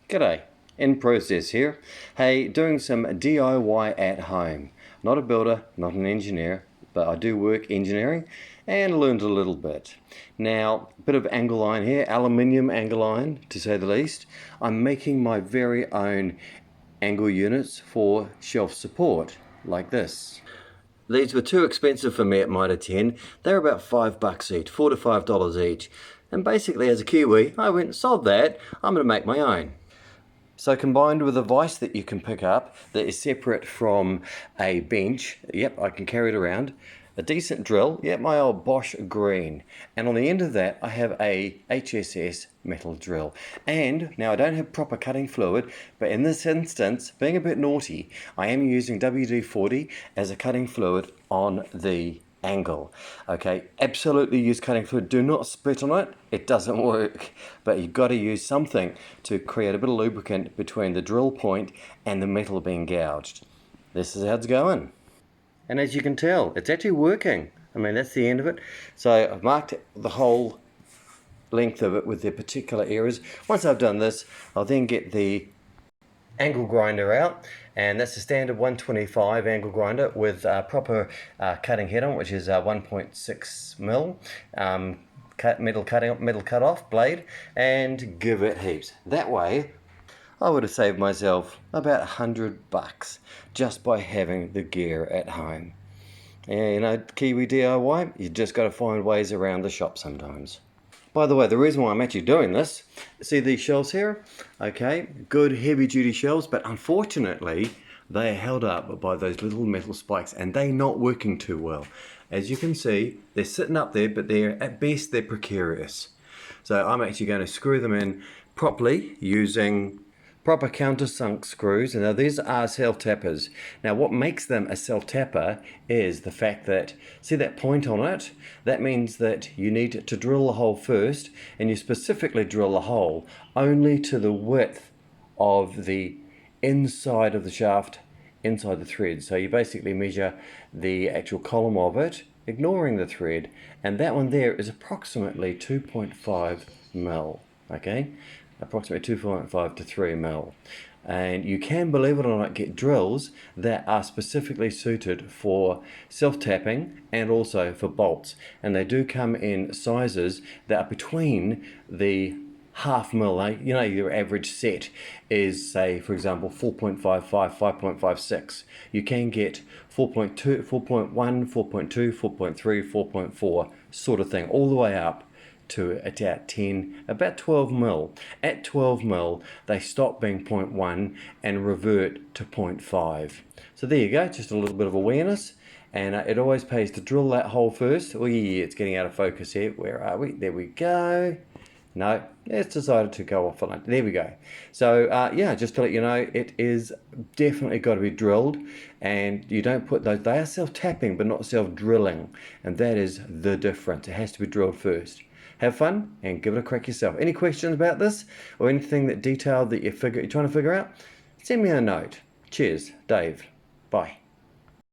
G'day, in process here. Hey, doing some DIY at home. Not a builder, not an engineer, but I do work engineering and learned a little bit. Now, a bit of angle iron here, aluminium angle iron to say the least. I'm making my very own angle units for shelf support, like this. These were too expensive for me at Mitre 10. They're about $5 each, $4 to $5 each. And basically, as a Kiwi, I went, sod that, I'm going to make my own. So combined with a vise that you can pick up that is separate from a bench, yep, I can carry it around, a decent drill, yep, my old Bosch green, and on the end of that I have a HSS metal drill. And now I don't have proper cutting fluid, but in this instance, being a bit naughty, I am using WD40 as a cutting fluid on the angle. Okay, absolutely use cutting fluid. Do not spit on it, it doesn't work, but you've got to use something to create a bit of lubricant between the drill point and the metal being gouged. This is how it's going, and as you can tell, it's actually working. I mean, that's the end of it. So I've marked the whole length of it with the particular areas. Once I've done this, I'll then get the angle grinder out, and that's a standard 125 angle grinder with proper cutting head on, which is 1.6 mil metal cut off blade, and give it heaps. That way I would have saved myself about $100 just by having the gear at home. And you know, Kiwi DIY, you just got to find ways around the shop sometimes. By the way, the reason why I'm actually doing this, see these shelves here? Okay, good heavy duty shelves, but unfortunately they are held up by those little metal spikes and they're not working too well. As you can see, they're sitting up there, but at best they're precarious. So I'm actually going to screw them in properly using proper countersunk screws. And now these are self-tappers. Now what makes them a self-tapper is the fact that, see that point on it? That means that you need to drill the hole first, and you specifically drill the hole only to the width of the inside of the shaft, inside the thread. So you basically measure the actual column of it, ignoring the thread, and that one there is approximately 2.5 mil, okay? Approximately 2.5 to 3 mil. And you can, believe it or not, get drills that are specifically suited for self-tapping and also for bolts. And they do come in sizes that are between the half mil. You know, your average set is, say, for example, 4.55, 5.56. You can get 4.2, 4.1, 4.2, 4.3, 4.4 sort of thing, all the way up to about 12 mil. At 12 mil, they stop being 0.1 and revert to 0.5. So there you go, just a little bit of awareness. And it always pays to drill that hole first. Oh yeah, it's getting out of focus here. Where are we? There we go. No, it's decided to go off on it. There we go. So yeah, just to let you know, it is definitely got to be drilled, and you don't put those, they are self-tapping but not self-drilling, and that is the difference. It has to be drilled first. Have fun and give it a crack yourself. Any questions about this or anything that detailed that you're trying to figure out? Send me a note. Cheers, Dave. Bye.